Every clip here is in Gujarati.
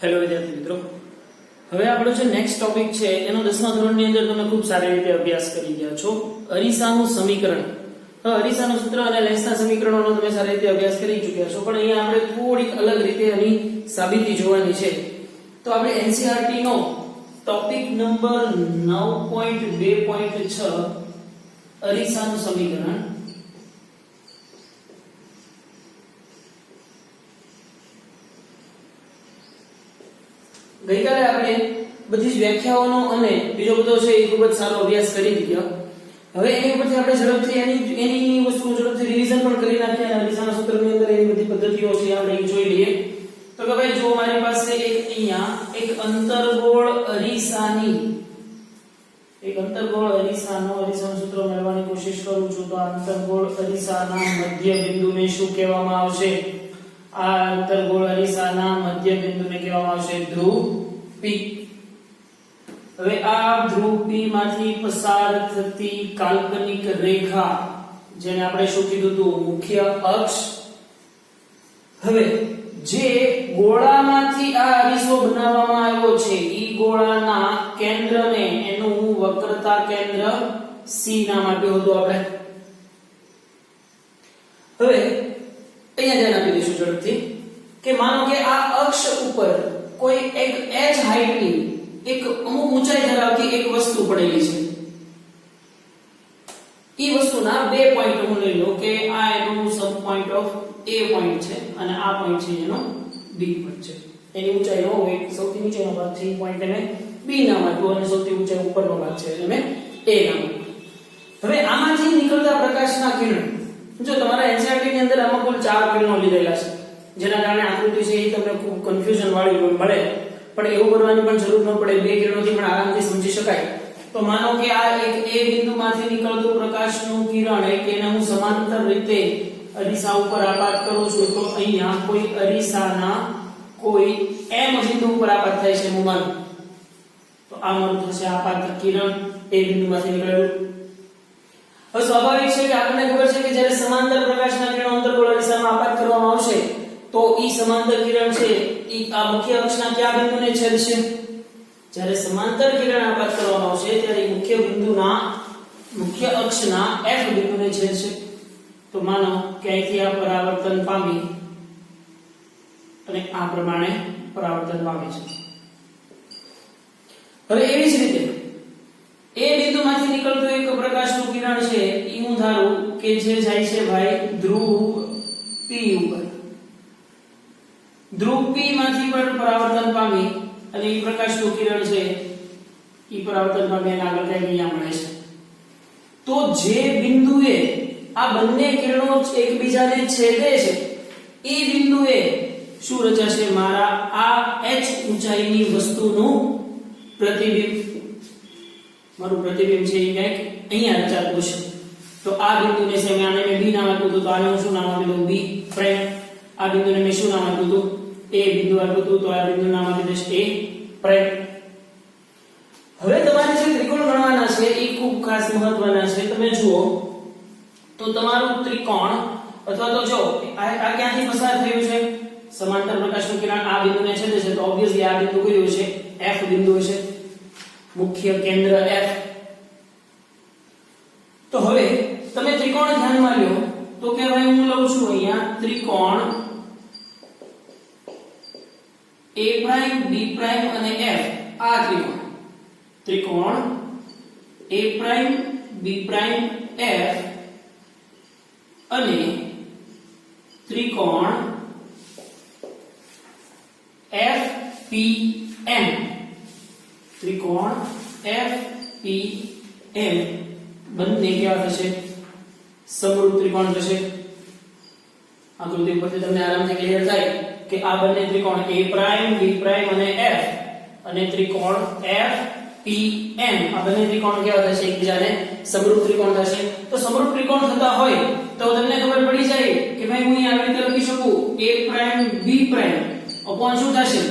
હેલો વિદ્યાર્થી મિત્રો, હવે આપણો જે નેક્સ્ટ ટોપિક છે એનો 10મા ધોરણની અંદર તમે ખૂબ સારી રીતે અભ્યાસ કરી ગયા છો. અરીસાનું સમીકરણ. હવે અરીસાનું સૂત્ર અને લેન્સના સમીકરણોનો તમે સારી રીતે અભ્યાસ કરી ચૂક્યા છો, પણ અહીંયા આપણે થોડીક અલગ રીતે આની સાબિતી જોવાની છે. તો આપણે NCERT નો ટોપિક નંબર 9.2.6 અરીસાનું સમીકરણ ગઈકાલે આપણે બધી જ વ્યાખ્યાઓનો અને બીજો બધો છે એ ખૂબ જ સારો અભ્યાસ કરી દીધો. હવે એની ઉપરથી આપણે ઝડપથી એની વસ્તુઓ ઝડપથી રિવિઝન પણ કરી નાખીએ અને અરીસાના સૂત્રની અંદર એની બધી પદ્ધતિઓ છે આપણે એ જોઈ લઈએ. તો કે ભાઈ જો મારી પાસે અહીંયા એક અંતર્ગોળ અરીસાનું સૂત્ર મેળવવાની કોશિશ કરું છું. તો આ અંતર્ગોળ અરીસાના મધ્ય બિંદુને શું કહેવામાં આવશે? આ અંતર્ગોળ અરીસાના મધ્ય બિંદુને કહેવામાં આવશે ધ્રુવ P. હવે આ ધ્રુવ P માંથી પસાર થતી કાલ્પનિક રેખા, જેને આપણે શું કીધું હતું? મુખ્ય અક્ષ. હવે જે ગોળામાંથી આ અરીસો બનાવવામાં આવ્યો છે, ઈ ગોળાના કેન્દ્રને એનું વક્રતા કેન્દ્ર C નામ આપ્યું હતું આપણે. હવે અહીંયા ધ્યાન આપી દઈશું ઝડપથી કે માનો કે આ અક્ષ ઉપર કોઈ એક h હાઈટની એક અમુક ઊંચાઈ ધરાવતી એક વસ્તુ પડેલી છે. ઈ વસ્તુના બે પોઈન્ટ હું લઈ લઉં કે આ એનું સબ પોઈન્ટ ઓફ A પોઈન્ટ છે અને આ પોઈન્ટ છે એનો B પોઈન્ટ છે. એની ઊંચાઈનો એક સૌથી નીચેનો ભાગ છે ઈ પોઈન્ટ એને B નામ આપ્યું અને સૌથી ઊંચાઈ ઉપરનો ભાગ છે એને A નામ આપ્યું. હવે આમાંથી નીકળતા પ્રકાશના કિરણ, જો તમારા NCERT ની અંદર આમાં કુલ 4 કિરણો લીધેલા છે, જેના કારણે આકૃતિ છે એ તમને ખૂબ કન્ફ્યુઝન વાળી મળે, પણ એવું કરવાની પણ જરૂર ન પડે. 2 કિરણોથી પણ આરામથી સમજી શકાય. તો માનો કે આ એક A બિંદુમાંથી નીકળતું પ્રકાશનું કિરણ એક એને હું સમાંતર રીતે અરીસા ઉપર આપાત કરું છું. તો અહીંયા કોઈ અરીસાના કોઈ M બિંદુ ઉપર આપાત થાય છે હું માનું. તો આ મારું થશે આપાત કિરણ A બિંદુમાંથી નીકળેલું. હવે સ્વાભાવિક છે કે આપણને ખબર છે કે જ્યારે સમાંતર પ્રકાશના કિરણો અંતર્ગોળ અરીસામાં આપાત કરવામાં આવશે તો ઈ સમાંતર કિરણ છે ઈ આ મુખ્ય અક્ષના કયા બિંદુને છેદશે? જ્યારે સમાંતર કિરણ આપાત કરવામાં આવશે ત્યારે મુખ્ય અક્ષના F બિંદુને છેદશે. તો માનો કે અહીંથી આ પરાવર્તન પામી અને આ પ્રમાણે પરાવર્તન પામે છે. હવે એવી જ રીતે એ બિંદુમાંથી નીકળતું એક પ્રકાશનું કિરણ છે ઈ હું ધારું કે જે જાય છે ભાઈ ધ્રુવ P ઉપર. ધ્રુવ P માંથી પણ પરાવર્તન પામી અને ઈ પ્રકાશનું કિરણ છે ઈ પરાવર્તન પામી અને આગળ કઈ અહીંયા મળે છે. તો જે બિંદુએ આ બંને કિરણો એકબીજાને છેદે છે એ બિંદુએ શું રચાશે? મારા આ h ઊંચાઈની વસ્તુનું પ્રતિબિંબ. મારું પ્રતિબિંબ છે એ ક્યાંક અહીંયા રચાતું છે. તો આ બિંદુને છે મેં આને B નામ આપ્યું હતું, તો આને હું શું નામ આપી દઉં? B prime. આ બિંદુને મેં શું નામ આપ્યું હતું? A બિંદુ આપ્યું હતું, તો આ બિંદુનું નામ આપી દઈશ A પ્રાઇમ. હવે તમારે જે ત્રિકોણ ગણવાના છે એ ખૂબ ખાસ મહત્વના છે. તમે જુઓ તો તમારું ત્રિકોણ અથવા તો જો આ ક્યાંથી પસાર થયું છે? સમાંતર પ્રકાશનું કિરણ આ બિંદુને છેદે છે, તો ઓબ્વિયસલી આ બિંદુ કયું છે? F બિંદુ છે, મુખ્ય કેન્દ્ર F. તો હવે તમે ત્રિકોણ ધ્યાનમાં લ્યો તો કે ભાઈ હું લઉં છું અહીંયા ત્રિકોણ A પ્રાઇમ B પ્રાઇમ અને F. આ ત્રિકોણ A prime B prime F અને ત્રિકોણ FPM. ત્રિકોણ FPM બંને કેવા થશે? સમરૂપ ત્રિકોણ થશે. આકૃતિ પરથી તમને આરામથી ક્લિયર થાય કે આ બંને ત્રિકોણ A પ્રાઇમ B પ્રાઇમ અને F અને ત્રિકોણ FPM આ બંને ત્રિકોણ કેવા થશે? એકબીજાને સમરૂપ ત્રિકોણ થશે. તો સમરૂપ ત્રિકોણ થતા હોય તો તમને ખબર પડી જાય કે ભાઈ હું અહીં આવી રીતે લખી શકું A prime B prime upon શું થશે?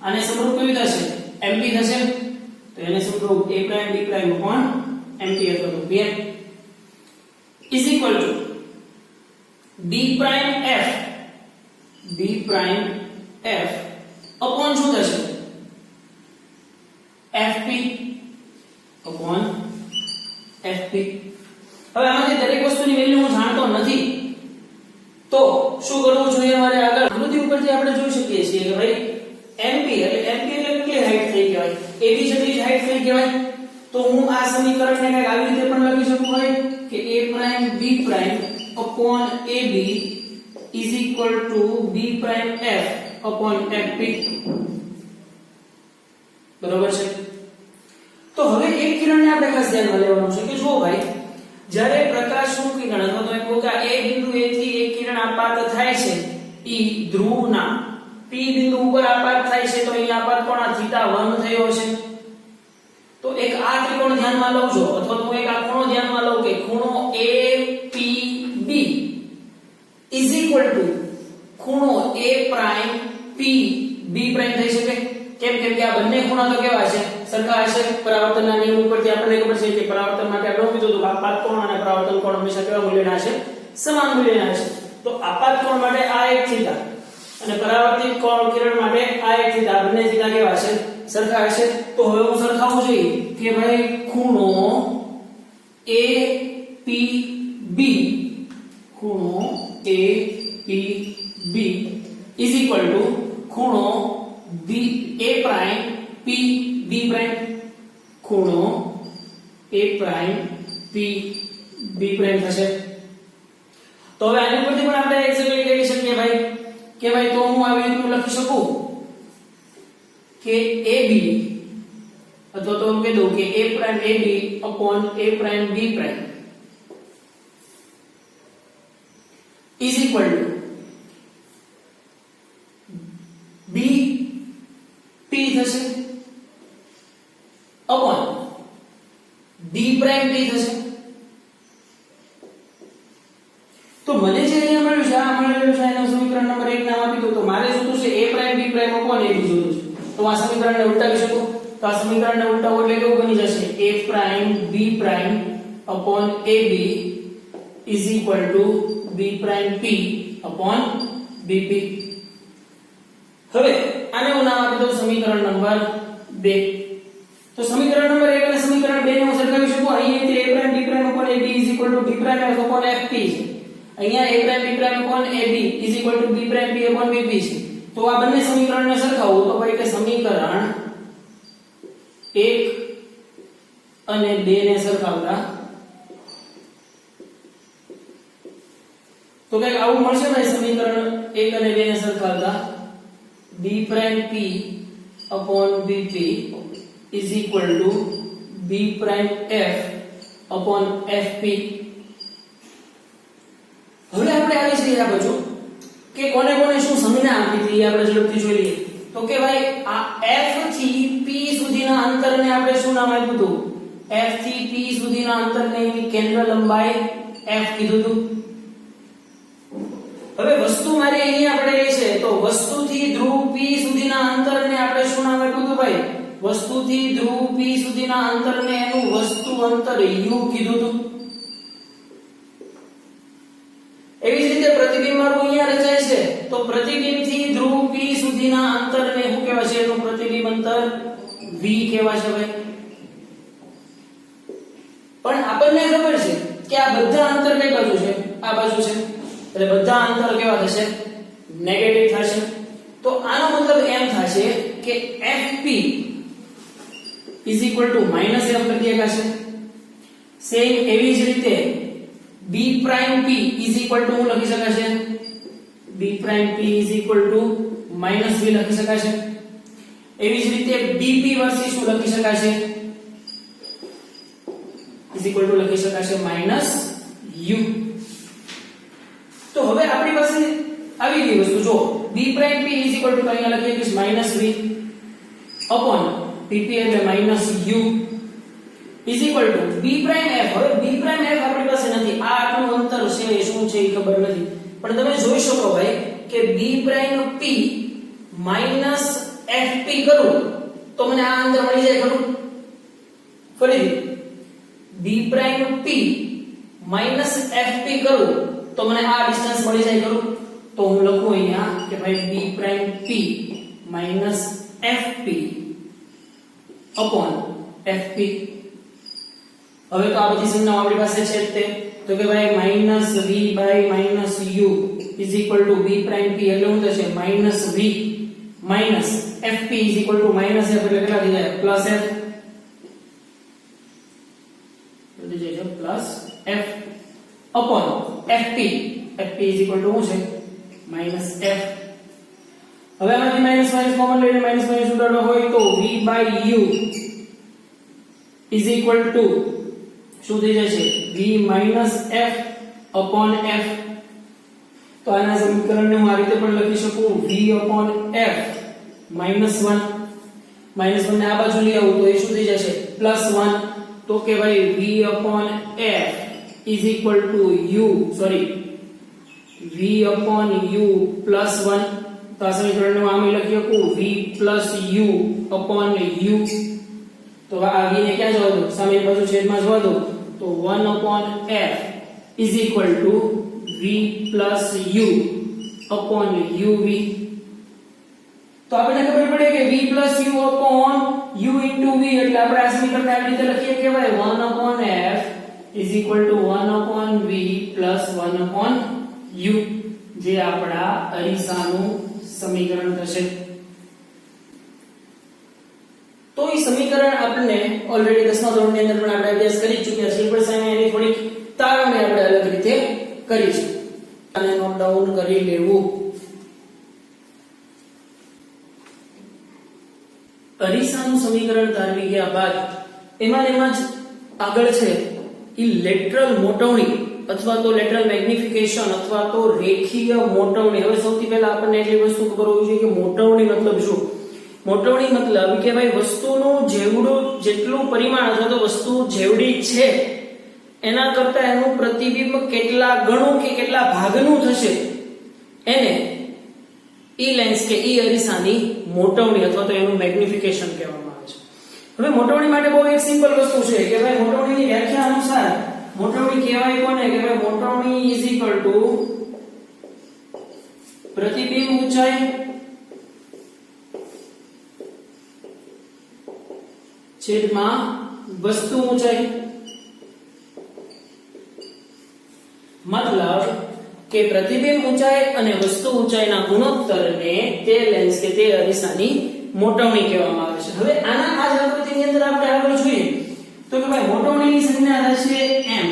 આને સમરૂપ કયું થશે? MP થશે. તો એને સમરૂપ A prime B prime upon MP અથવા તો PM is equal two B prime F upon શું થશે fp upon fp. હવે આમાંથી દરેક વસ્તુની વેલ્યુ હું જાણતો નથી તો શું કરવું જોઈએ મારે આગળ આકૃતિ ઉપરથી આપણે જોઈ શકીએ છીએ કે ભાઈ mp એટલે કેટલી હાઈટ થઈ કહેવાય ab જેટલી હાઈટ થઈ કહેવાય તો હું આ સમીકરણને કંઈક આવી રીતે પણ લખી શકું ભાઈ કે a prime b prime upon ab is equal to b prime f upon fp. બરોબર છે. તો હવે એક કિરણને આપણે ખાસ ધ્યાનમાં લેવાનું છે કે જો ભાઈ જ્યારે પ્રકાશનું કિરણ અથવા તો એમ કહો કે a બિંદુ a થી એક કિરણ આપાત થાય છે e ધ્રુવના p બિંદુ ઉપર આપાત થાય છે તો અહીં આપાત કોણ આ θ1 થયો છે. તો એક આ ત્રિકોણ ધ્યાનમાં લઉં છો અથવા તો એક આ ખૂણો ધ્યાનમાં લઉં કે ખૂણો APB is equal to ખૂણો A prime P B prime થઈ શકે. કેમ કે આ બંને ખૂણા તો કેવા છે સરખા હશે. પરાવર્તનના નિયમ ઉપરથી આપણને ખબર છે કે પરાવર્તન માટે આપણે કીધું હતું આપાત કોણ અને પરાવર્તન કોણ હંમેશા કેવા મૂલ્યના હશે સમાન મૂલ્યના હશે. તો આપાત કોણ માટે આ એક θ અને પરાવર્તિત કોણ કિરણ માટે આ એક θ બંને θ કેવા છે સરખા હશે. તો હવે હું સરખાવું જોઈએ કે ભાઈ ખૂણો APB is equal to ખૂણો A prime P B prime ખૂણો A prime P B prime થશે. તો હવે આની ઉપરથી પણ આપણે એક્ઝેક્ટલી કહી શકીએ ભાઈ કે ભાઈ તો હું આવી રીતે લખી શકું કે AB અથવા તો કહી દઉં કે A prime AB upon A prime B prime is equal to B P થશે upon D prime P થશે. તો મને જે અહીંયા મળ્યું છે આ મળેલું છે એનું સમીકરણ નંબર 1 નામ આપી દઉં તો મારે જોતું છે A prime B prime upon AB જોતું છે. તો આ સમીકરણને ઉલટાવી શકું તો આ સમીકરણને ઉલટાવો એટલે કેવું બની જશે A prime B prime upon AB is equal to B prime P upon BP. હવે આને હું નામ આપી દઉં સમીકરણ નંબર 2. તો સમીકરણ નંબર 1 અને સમીકરણ 2 ને હું સરખાવી શકું. અહીંયાથી A prime B prime upon AB is equal to B prime F upon FP છે. અહીંયા A prime B prime upon AB is equal to B prime P upon BP છે. તો આ બંને સમીકરણને સરખાવું તો ભાઈ કે સમીકરણ 1 અને 2 ને સરખાવતા તો કઈક આવું મળશે ભાઈ સમીકરણ 1 અને 2 ને સરખાવતા B prime P upon BP is equal to B prime F upon FP. હવે આપણે આવી જઈએ આ બાજુ કે કોને કોને શું સંજ્ઞા આપી હતી આપણે ઝડપથી જોઈ લઈએ. તો કે ભાઈ આ F થી P સુધીના અંતરને આપણે શું નામ આપ્યું હતું F થી P સુધીના અંતરને એની કેન્દ્ર લંબાઈ F કીધું હતું. હવે વસ્તુ મારી અહીંયા પડેલી છે તો વસ્તુથી ધ્રુવ P સુધીના અંતરને આપણે શું નામ આપ્યું હતું ભાઈ વસ્તુથી ધ્રુવ P સુધીના અંતરને એનું વસ્તુ અંતર U કીધું હતું. એવી જ રીતે પ્રતિબિંબ મારું અહીંયા રચાય છે તો પ્રતિબિંબથી ધ્રુવ P સુધીના અંતરને શું કહેવાય છે એનું પ્રતિબિંબ અંતર V કહેવાય છે ભાઈ. પણ આપણને ખબર છે કે આ બધા અંતર કઈ બાજુ છે આ બાજુ છે એટલે બધા અંતર કેવા થશે નેગેટિવ થશે. તો આનો મતલબ એમ થશે કે FP is equal to minus F લખી શકાશે. સેમ એવી જ રીતે B prime P is equal to લખી શકાશે B prime P is equal to minus V લખી શકાશે. એવી જ રીતે BP વર્સિસ શું લખી શકાશે is equal to લખી શકાશે minus U. તો હવે આપણી પાસે આવી ગઈ વસ્તુ જો B prime P is equal to અહીંયા લખીએ કે minus V upon PP એટલે minus U is equal to B prime F. હવે B prime F આપણી પાસે નથી આ આટલું અંતર છે એ શું છે એ ખબર નથી પણ તમે જોઈ શકો ભાઈ કે B prime P minus FP કરું તો મને આ અંતર મળી જાય ખરું. ફરીથી B prime P minus FP કરું તો મને આ ડિસ્ટન્સ મળી જાય ખરું. તો હું લખું અહીંયા કે ભાઈ B prime P minus FP upon fp. હવે તો આ બધી સંજ્ઞાઓ આપણી પાસે છે જ તે, તો કે ભાઈ minus v by minus u is equal to v prime p એટલે શું થશે minus v minus fp is equal to minus f એટલે કેટલા થઈ જાય પ્લસ f એટલે જે છે plus f upon fp. fp is equal to શું છે માઈનસ f. હવે આમાંથી માઈનસ માઈનસ કોમન લઈને માઈનસ માઈનસ ઉડાડવા હોય તો v by u is equal to શું થઈ જશે v minus f upon f. તો આના સમીકરણને હું આ રીતે પણ લખી શકું v upon f minus 1 minus 1 ને આ બાજુ લઈ આવું તો એ શું થઈ જશે પ્લસ 1. તો કે ભાઈ v upon f is equal to u v upon u plus 1. તો આ સમીકરણને આમ લખી શકું v plus u upon u. તો આ v ને ક્યાં જવા દો સામેની બાજુ છેદમાં જવા દો તો 1 upon f is equal to v plus u upon uv. તો આપણને ખબર પડે કે v plus u upon u into v એટલે આપણે આ સમીકરણને આ રીતે લખીએ કે ભાઈ 1 upon f is equal to 1 upon v plus 1 upon u જે આપણા અરીસાનું સમીકરણ થશે. તો એ સમીકરણ આપણે ઓલરેડી 10મા ધોરણની અંદર પણ આપણે અભ્યાસ કરી ચૂક્યા છીએ, પણ સામે એની થોડીક તારવણી આપણે અલગ રીતે કરી છે અને નોટ ડાઉન કરી લેવું. અરીસાનું સમીકરણ તારવી ગયા બાદ એમાં જ આગળ છે ઈ લેટરલ મોટવણી અથવા તો લેટરલ મેગ્નિફિકેશન અથવા તો રેખીય મોટવણી. હવે સૌથી પહેલા આપણને એટલી વસ્તુ ખબર હોવી જોઈએ કે મોટવણી મતલબ શું. મોટવણી મતલબ કે ભાઈ વસ્તુનું જેટલું પરિમાણ અથવા તો વસ્તુ જેવડી છે એના કરતા એનું પ્રતિબિંબ કેટલા ગણું કે કેટલા ભાગનું થશે એને ઈ લેન્સ કે ઈ અરીસાની મોટવણી અથવા તો એનું મેગ્નિફિકેશન કહેવામાં આવે છે. હવે મોટવણી માટે બહુ એક સિમ્પલ વસ્તુ છે કે ભાઈ મોટવણીની વ્યાખ્યા અનુસાર મોટવણી કહેવાય કોને કે ભાઈ મોટવણી ઇઝ ઇક્વલ ટુ પ્રતિબિંબ ઊંચાઈ છેદમાં વસ્તુ ઊંચાઈ. મતલબ કે પ્રતિબિંબ ઊંચાઈ અને વસ્તુ ઊંચાઈના ગુણોત્તરને તે લેન્સ કે તે અરીસાની મોટવણી કહેવામાં આવે છે. હવે આના આ જ આકૃતિની અંદર આપણે આગળ જોઈએ તો કે ભાઈ મોટવણીની સંજ્ઞા થશે m.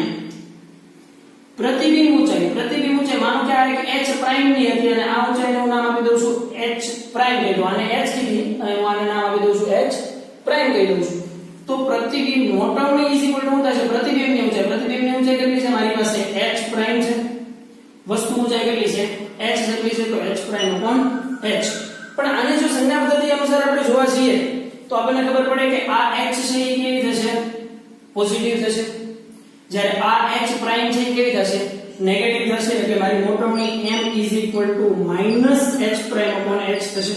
પ્રતિબિંબ ઊંચાઈ માનો કે આ એક h પ્રાઇમ ની હતી અને આ ઊંચાઈને હું નામ આપી દઉં છું h પ્રાઇમ કહી દઉં અને h કીધી અને હું આને નામ આપી દઉં છું h પ્રાઇમ કહી દઉં છું. તો પ્રતિબિંબ મોટવણી ઇઝ ઇક્વલ ટુ શું થશે પ્રતિબિંબની ઊંચાઈ કેટલી છે મારી પાસે h પ્રાઇમ છે. વસ્તુ ઊંચાઈ કેટલી છે h જેટલી છે તો h પ્રાઇમ upon h. પણ આને જો સંજ્ઞા પદ્ધતિ અનુસાર આપણે જોવા જઈએ તો આપણને ખબર પડે કે આ h છે એ કેવી થશે પોઝિટિવ થશે, જ્યારે આ h પ્રાઇમ છે એ કેવી થશે નેગેટિવ થશે. એટલે મારી મોટવણી m is equal to minus h prime upon h થશે.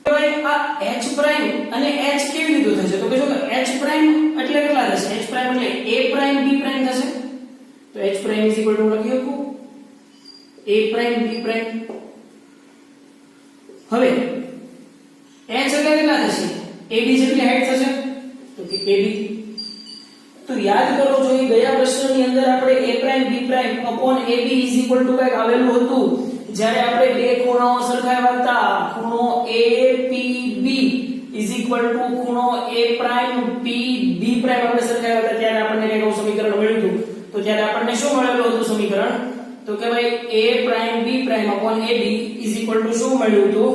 હવે આ h પ્રાઇમ અને h કેવી રીતે થશે તો કે જો h પ્રાઇમ એટલે કેટલા થશે h પ્રાઇમ એટલે a પ્રાઇમ b પ્રાઇમ થશે. તો h prime is equal two લખી શકું a પ્રાઇમ b પ્રાઇમ. હવે h એટલે કેટલા થશે ab જેટલી હાઈટ થશે તો કે ab. તો યાદ કરો જો એ ગયા પ્રશ્નની અંદર આપણે a prime b prime upon ab is equal to કંઈક આવેલું હતું જ્યારે આપણે બે ખૂણાઓ સરખાવ્યા હતા. ખૂણો apb is equal to ખૂણો a પ્રાઇમ pb પ્રાઇમ આપણે સરખાવ્યા હતા ત્યારે આપણને કંઈક સમીકરણ મળ્યું હતું. તો ત્યારે આપણને શું મળેલું હતું સમીકરણ તો કે ભાઈ a prime b prime upon ab is equal to શું મળ્યું હતું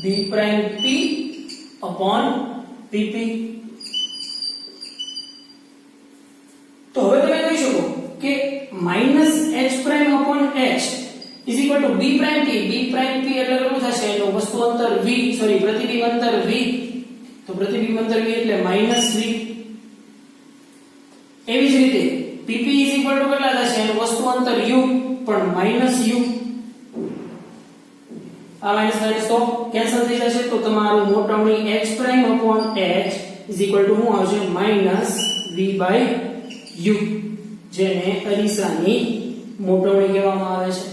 b prime p upon pp. તો હવે તમે કહી શકો કે minus h prime upon h is equal to b prime p એટલે કેટલું થશે એનું વસ્તુ અંતર v પ્રતિબિંબ અંતર v. તો પ્રતિબિંબ અંતર v એટલે માઈનસ v. એવી જ રીતે pp is equal to કેટલા થશે એનું વસ્તુ અંતર u પણ માઈનસ u. આ માઈનસ માઈનસ તો કેન્સલ થઈ જશે તો તમારું મોટવણી h prime upon h is equal to શું આવશે માઈનસ v by u જેને અરીસાની મોટવણી કહેવામાં આવે છે.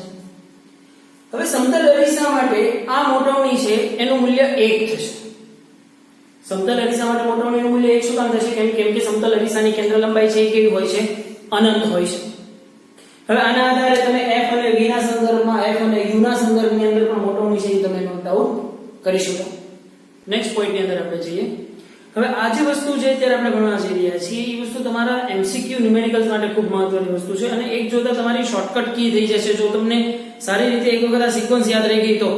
હવે સમતલ અરીસા માટે આ મોટવણી છે એનું મૂલ્ય 1 થશે. સમતલ અરીસા માટે મોટવણીનું મૂલ્ય 1 શું કામ થશે? કેમ કે સમતલ અરીસાની કેન્દ્ર લંબાઈ છે એ કેવી હોય છે? અનંત હોય છે. હવે આના આધારે તમે f અને v ના સંદર્ભમાં f અને u ના સંદર્ભની અંદર પણ મોટવણી છે એ તમે નોટ ડાઉન કરી શકો. નેક્સ્ટ પોઈન્ટ ની અંદર આપણે જઈએ. હવે આ જે વસ્તુ છે અત્યારે આપણે ભણવા જઈ રહ્યા છીએ એ વસ્તુ તમારા MCQ ન્યુમેરિકલ્સ માટે ખૂબ મહત્વની વસ્તુ છે અને એક જોતા તમારી શોર્ટકટ કી થઈ જશે. જો તમને સારી રીતે એક વખત આ સિક્વન્સ યાદ રહી ગઈ તો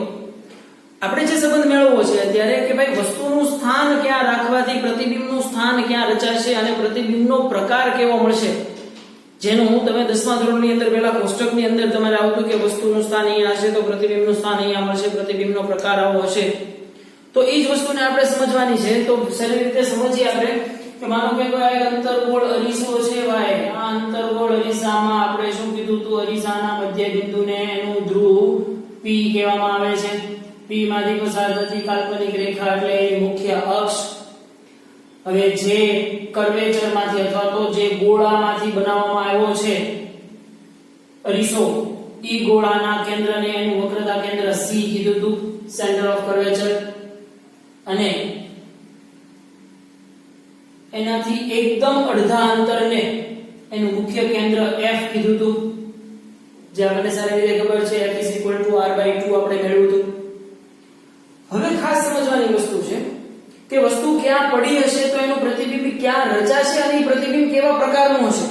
આપણે જે સંબંધ મેળવવો છે અત્યારે કે ભાઈ વસ્તુનું સ્થાન ક્યાં રાખવાથી પ્રતિબિંબનું સ્થાન ક્યાં રચાશે અને પ્રતિબિંબનો પ્રકાર કેવો મળશે, જેનું હું તમે 10મા ધોરણની અંદર પહેલા કોષ્ટકની અંદર તમારે આવતું કે વસ્તુનું સ્થાન અહીંયા હશે તો પ્રતિબિંબનું સ્થાન અહીંયા મળશે, પ્રતિબિંબનો પ્રકાર આવો હશે. તો એ જ વસ્તુને આપણે સમજવાની છે. તો સારી રીતે સમજીએ આપણે કે માનો કે કોઈ અંતર્ગોળ અરીસો છે ભાઈ, આ અંતર્ગોળ અરીસામાં આપણે શું કીધું હતું? અરીસાના મધ્ય બિંદુને એનું ધ્રુવ P કહેવામાં આવે છે. P માંથી પસાર થતી કાલ્પનિક રેખા એટલે એની મુખ્ય અક્ષ. હવે જે કર્વેચર માંથી અથવા તો જે ગોળામાંથી બનાવવામાં આવ્યો છે અરીસો, ઈ ગોળાના કેન્દ્રને એનું વક્રતા કેન્દ્ર C કીધું હતું, સેન્ટર ઓફ કર્વેચર, અને એનાથી એકદમ અડધા અંતરને એનું મુખ્ય કેન્દ્ર F કીધું હતું, જે આપણને સારી રીતે ખબર છે F = r/2 આપણે મેળવ્યું હતું. હવે ખાસ સમજવાની વસ્તુ છે કે વસ્તુ ક્યાં પડી હશે તો એનું પ્રતિબિંબ ક્યાં રચાશે અને એ પ્રતિબિંબ કેવા પ્રકારનું હશે.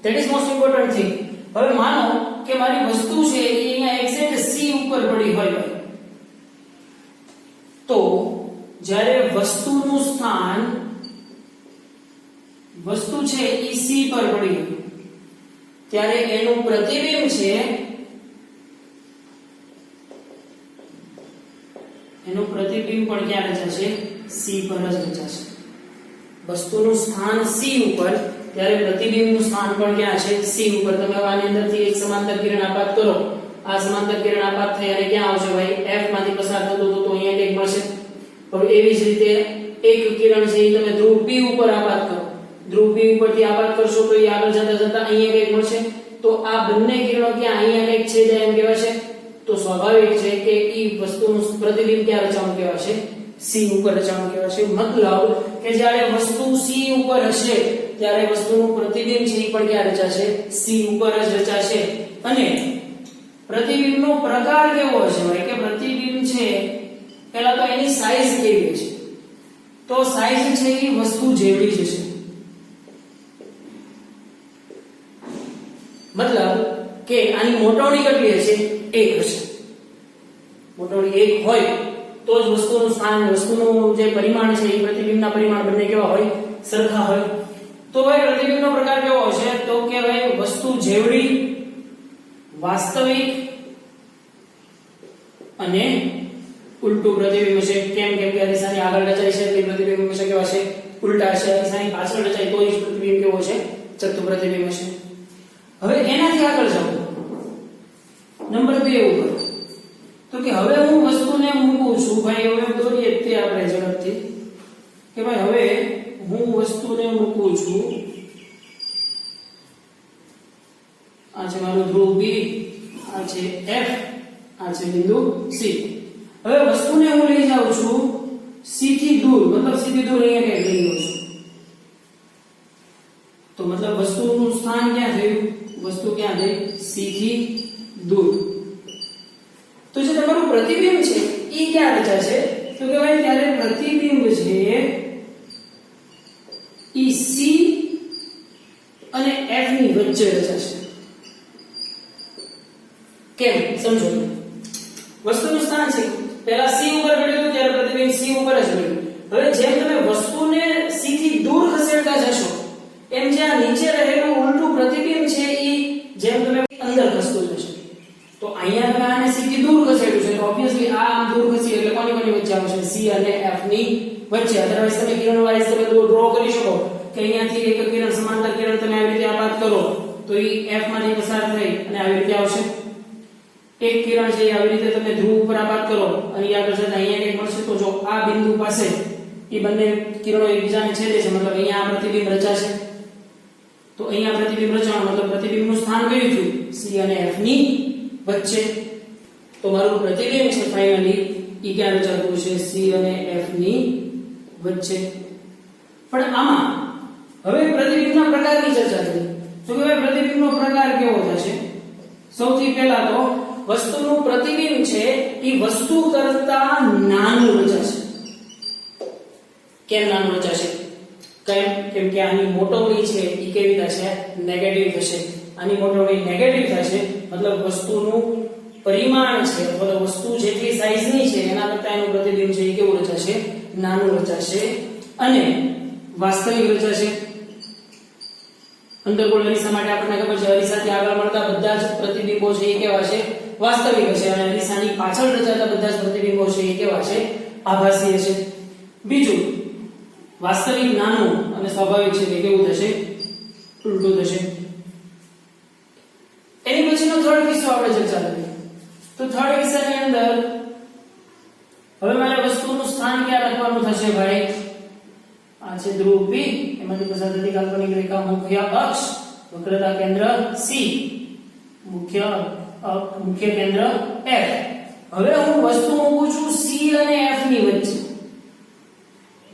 That is most important thing. હવે માનો કે મારી વસ્તુ છે એ અહીંયા એક્ઝેક્ટ C ઉપર પડી હોય તો જ્યારે વસ્તુનું સ્થાન વસ્તુ છે એ C પર પડી ત્યારે એનું પ્રતિબિંબ છે એનું પ્રતિબિંબ પણ ક્યાં રચાશે? C પર જ રચાશે. વસ્તુનું સ્થાન C ઉપર ત્યારે પ્રતિબિંબનું સ્થાન પણ ક્યાં છે? C ઉપર. તમે આની અંદરથી એક સમાંતર કિરણ આપાત કરો, આ સમાંતર કિરણ આપાત થઈ અને ક્યાં આવશે ભાઈ? F માંથી પસાર થતું તો અહીંયા કંઈક મળશે. હવે એવી જ રીતે એક કિરણ છે એ તમે ધ્રુવ P ઉપર આપાત કરો, ધ્રુવ P ઉપરથી આપાત કરશો તો એ આગળ જતા જતા અહીંયા કંઈક મળશે. તો આ બંને કિરણો ક્યાં અહીંયા કંઈક છેદે એમ કહેવાશે. તો સ્વાભાવિક છે કે ઈ વસ્તુનું પ્રતિબિંબ ક્યાં રચાણું કહેવાશે? C ઉપર રચાણું કહેવાશે. મતલબ કે જ્યારે વસ્તુ C ઉપર હશે ત્યારે વસ્તુનું પ્રતિબિંબ છે એ પણ ક્યાં રચાશે? C ઉપર જ રચાશે. અને પ્રતિબિંબનો પ્રકાર કેવો હશે ભાઈ? કે પ્રતિબિંબ છે પહેલા તો એની સાઈઝ કેવી હશે? તો સાઈઝ છે એ વસ્તુ જેવડી જ હશે. મતલબ કે આની મોટવણી કેટલી હશે? 1 હશે. મોટવણી 1 હોય તો જ વસ્તુનું સ્થાન, વસ્તુનું જે પરિમાણ છે એ પ્રતિબિંબના પરિમાણ બંને કેવા હોય? સરખા હોય. તો ભાઈ પ્રતિબિંબનો પ્રકાર કેવો હશે? તો કે ભાઈ વસ્તુ જેવડી, વાસ્તવિક અને ઉલટું પ્રતિબિંબ હશે. કેમ કે અરીસાની આગળ રચાય છે તે પ્રતિબિંબ હશે કેવા હશે? ઉલટા હશે. અરીસાની પાછળ રચાય તો જ પ્રતિબિંબ કેવો હશે? ચત્તુ પ્રતિબિંબ હશે. હવે એનાથી આગળ જાઓ નંબર 2 ઉપર. તો કે હવે હું વસ્તુને મૂકું છું ભાઈ, હવે દોરીએ તે આપણે ઝડપથી કે ભાઈ હવે હું વસ્તુને મૂકું છું. આ છે મારું ધ્રુવ B, આ છે F, આ છે બિંદુ C. હવે વસ્તુને હું લઈ જાઉં છું C થી દૂર, મતલબ C થી દૂર અહીંયા કઈ લઈ જાઉં છું તો મતલબ વસ્તુનું સ્થાન ક્યાં થયું? વસ્તુ ક્યાં થઈ? C થી દૂર. તો જે તમારું પ્રતિબિંબ છે એ ક્યાં રચાશે? તો કે ભાઈ ત્યારે પ્રતિબિંબ છે એ C અને F ની વચ્ચે રચાશે. કેમ? સમજો. વસ્તુનું સ્થાન છે પહેલા C ઉપર પડ્યું ત્યારે પ્રતિબિંબ C ઉપર જ પડ્યું. હવે જેમ તમે વસ્તુને C થી દૂર ખસેડતા જશો એમ જે આ નીચે રહેલું ઉલટું પ્રતિબિંબ છે એ જેમ તમે અંદર ખસતું જશે. તો અહીંયા તમે આને C થી દૂર ખસેડ્યું છે તો ઓબ્વિયસલી આ આમ દૂર ખસી એટલે કોની વચ્ચે આવશે? C અને F ની વચ્ચે. અધરવાઇઝ તમે કિરણ વાઇઝ તમે ડ્રો કરી શકો કે અહીંયાથી એક કિરણ સમાંતર કિરણ તમે આવી રીતે આપાત કરો તો એ F માંથી પસાર થઈ અને આવી રીતે આવશે. એક કિરણ છે આવી રીતે તમે ધ્રુવ ઉપર આપાત કરો અને આગળ જતા અહીંયા કંઈક મળશે. તો જો આ બિંદુ પાસે એ બંને કિરણો એકબીજાને છેદે છે મતલબ અહીંયા આ પ્રતિબિંબ રચાશે. તો અહીંયા પ્રતિબિંબ રચાણું મતલબ પ્રતિબિંબનું સ્થાન કયું થયું? C અને F ની વચ્ચે. તો મારું પ્રતિબિંબ છે ફાઇનલી એ ક્યાં રચાતું છે? C અને F ની વચ્ચે. પણ આમાં હવે પ્રતિબિંબના પ્રકારની ચર્ચા કરીએ તો કે ભાઈ પ્રતિબિંબનો પ્રકાર કેવો થશે? સૌથી પહેલા તો વસ્તુનું પ્રતિબિંબ છે એ વસ્તુ કરતા નાનું રચાશે. કેમ નાનું રચાશે? કેમ કે આની મોટવણી છે એ કેવી થશે? નેગેટિવ થશે. આની મોટવણી નેગેટિવ થશે મતલબ વસ્તુનું પરિમાણ છે અથવા તો વસ્તુ જેટલી સાઈઝની છે એના કરતા એનું પ્રતિબિંબ છે એ કેવું રચાશે? નાનું રચાશે અને વાસ્તવિક રચાશે. અંતર્ગોળ અરીસા માટે આપણને ખબર છે અરીસાથી આગળ મળતા બધા જ પ્રતિબિંબો છે એ કેવા છે? વાસ્તવિક હશે. અને અરીસાની પાછળ રચાતા બધા જ પ્રતિબિંબો છે એ કેવા છે? આભાસી હશે. બીજું, વાસ્તવિક નાનું અને સ્વાભાવિક છે કે કેવું થશે? ઉલટું થશે. એની પછીનો થર્ડ કિસ્સો આપણે ચર્ચા કરીએ તો થર્ડ કિસ્સાની અંદર હવે મારે વસ્તુનું સ્થાન ક્યાં રાખવાનું થશે ભાઈ? આ છે ધ્રુવ P, એમાંથી પસાર થતી કાલ્પનિક રેખા મુખ્ય અક્ષ, વક્રતા કેન્દ્ર C, મુખ્ય કેન્દ્ર F. હવે હું વસ્તુ મૂકું છું C અને F ની વચ્ચે.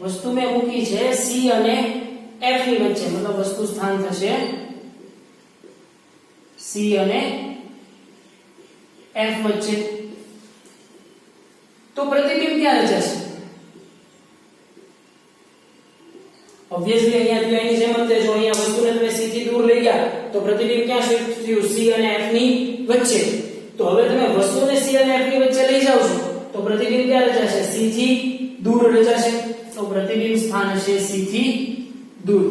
વસ્તુ મેં મૂકી છે C અને F ની વચ્ચે મતલબ વસ્તુ સ્થાન થશે C અને F વચ્ચે. તો પ્રતિબિંબ ક્યાં રચાશે? ઓબ્વિયસલી અહીંયાથી અહીંની જેમ જ જો અહીંયા વસ્તુને તમે C થી દૂર લઈ ગયા તો પ્રતિબિંબ ક્યાં શિફ્ટ થયું? C અને F ની વચ્ચે. તો હવે તમે વસ્તુને C અને F ની વચ્ચે લઈ જાવ છો તો પ્રતિબિંબ ક્યાં રચાશે? C થી દૂર રચાશે. તો પ્રતિબિંબ સ્થાન હશે C થી દૂર.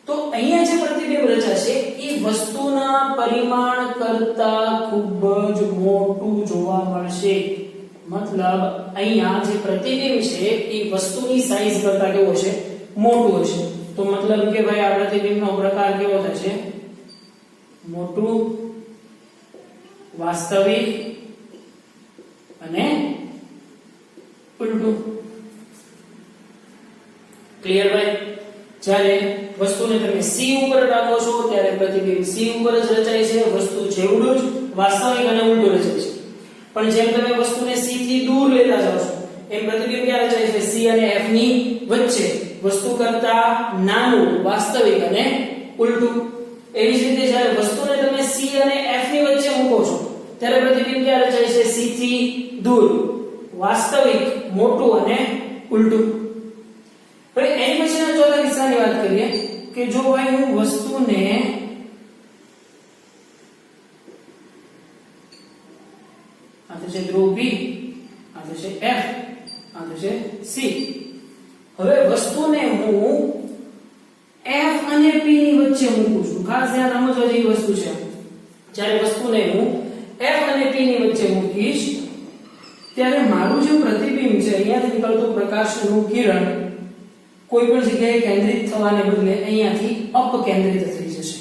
તો અહીંયા જે પ્રતિબિંબ રચાશે એ વસ્તુના પરિમાણ કરતા ખૂબ જ મોટું જોવા મળશે. મતલબ અહીંયા જે પ્રતિબિંબ છે એ વસ્તુની સાઈઝ કરતા કેવો છે? મોટું હશે. તો મતલબ કે ભાઈ આ પ્રતિબિંબનો પ્રકાર કેવો થશે? મોટું, વાસ્તવિક અને ઉલટું. ક્લિયર ભાઈ? જ્યારે વસ્તુને તમે C ઉપર રાખો છો ત્યારે પ્રતિબિંબ C ઉપર જ રચાય છે. વસ્તુ જેવડું જ વાસ્તવિક અને ઉલટું રચાય છે. પણ જેમ તમે વસ્તુને C થી દૂર લેતા જાવ છો એમ પ્રતિબિંબ ક્યાં રચાય છે? C અને F ની વચ્ચે. વસ્તુ કરતા નાનું, વાસ્તવિક અને ઉલટું. એવી જ રીતે જ્યારે વસ્તુને તમે C અને F ની વચ્ચે મૂકો છો ત્યારે પ્રતિબિંબ ક્યાં રચાય છે? C થી દૂર, વાસ્તવિક, મોટું અને ઉલટું. હવે એની પછીના ચોથા કિસ્સાની વાત કરીએ કે જો ભાઈ હું વસ્તુને આ તો છે ધ્રુવ P, આ તો છે F, આ તો છે C. હવે વસ્તુને હું F અને P ની વચ્ચે મૂકું છું. ખાસ ધ્યાન સમજવા જેવી વસ્તુ છે. જ્યારે વસ્તુને હું F અને P ની વચ્ચે મૂકીશ ત્યારે મારું જે પ્રતિબિંબ છે અહીંયાથી નીકળતું પ્રકાશનું કિરણ કોઈ પણ જગ્યાએ કેન્દ્રિત થવાને બદલે અહીંયાથી અપકેન્દ્રિત થઈ જશે.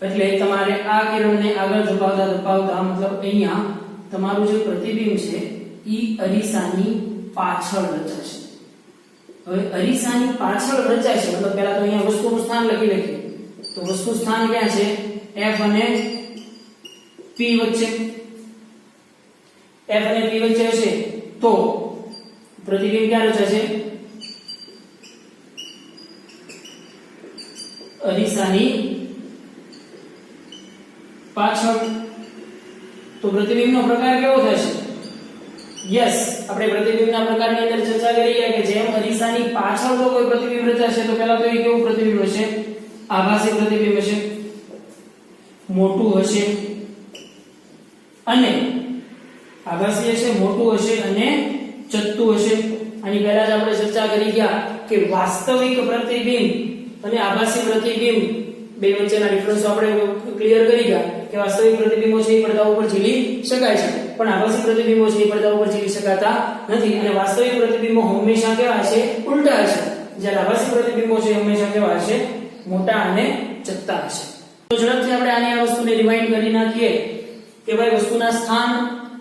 એટલે તમારે આ કિરણને આગળ ધપાવતા મતલબ અહીંયા તમારું જે પ્રતિબિંબ છે ઈ અરીસાની પાછળ રચાશે. હવે અરીસાની પાછળ રચાશે મતલબ પહેલા તો અહીંયા વસ્તુનું સ્થાન લખી લઈએ. તો વસ્તુ સ્થાન ક્યાં છે? F અને P વચ્ચે. F અને P વચ્ચે હશે તો પ્રતિબિંબ ક્યાં રચાશે? અરીસાની પાછળ. તો પ્રતિબિંબનો પ્રકાર કેવો થશે? યસ, આપણે પ્રતિબિંબના પ્રકારની અંદર ચર્ચા કરી કે જેમ અરીસાની પાછળ જો કોઈ પ્રતિબિંબ રચાશે તો પહેલા તો એ કેવું પ્રતિબિંબ હશે? આભાસી પ્રતિબિંબ હશે, મોટું હશે અને આભાસી હશે, મોટું હશે અને ચત્તું હશે. આની પહેલા જ આપણે ચર્ચા કરી ગયા કે વાસ્તવિક પ્રતિબિંબ અને આભાસી પ્રતિબિંબ બે વચ્ચેના ડિફરન્સ આપણે ક્લિયર કરી ગયા કે વાસ્તવિક પ્રતિબિંબો છે એ પડદા ઉપર ઝીલી શકાય છે પણ આભાસી પ્રતિબિંબો છે એ પડદા ઉપર ઝીલી શકાતા નથી. અને વાસ્તવિક પ્રતિબિંબો હંમેશા કેવા હશે? ઉલટા હશે. જ્યારે આભાસી પ્રતિબિંબો છે હંમેશા કેવા હશે? મોટા અને ચત્તા હશે. તો ઝડપથી આપણે આની આ વસ્તુને રિવાઇન્ડ કરી નાખીએ કે ભાઈ વસ્તુના સ્થાન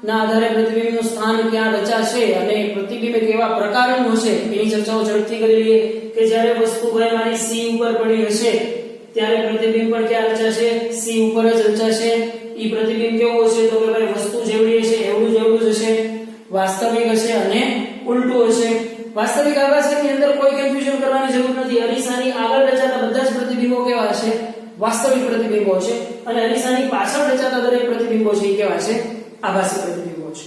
ના આધારે પ્રતિબિંબનું સ્થાન ક્યાં રચાશે અને પ્રતિબિંબ કેવા પ્રકારનું હશે એની ચર્ચાઓ ઝડપથી કરી લઈએ. કે જ્યારે વસ્તુ ભાઈ મારી C ઉપર પડી હશે ત્યારે પ્રતિબિંબ પણ ક્યાં રચાશે? C ઉપર જ રચાશે. ઈ પ્રતિબિંબ કેવું હશે? તો કે ભાઈ વસ્તુ જેવડી હશે એવડું જ હશે, વાસ્તવિક હશે અને ઉલટું હશે. વાસ્તવિક આભાસીની અંદર કોઈ કન્ફ્યુઝન કરવાની જરૂર નથી. અરીસાની આગળ રચાતા બધા જ પ્રતિબિંબો કેવા છે? વાસ્તવિક પ્રતિબિંબો છે. અને અરીસાની પાછળ રચાતા દરેક પ્રતિબિંબો છે એ કેવા છે? આભાસી પ્રતિબિંબો છે.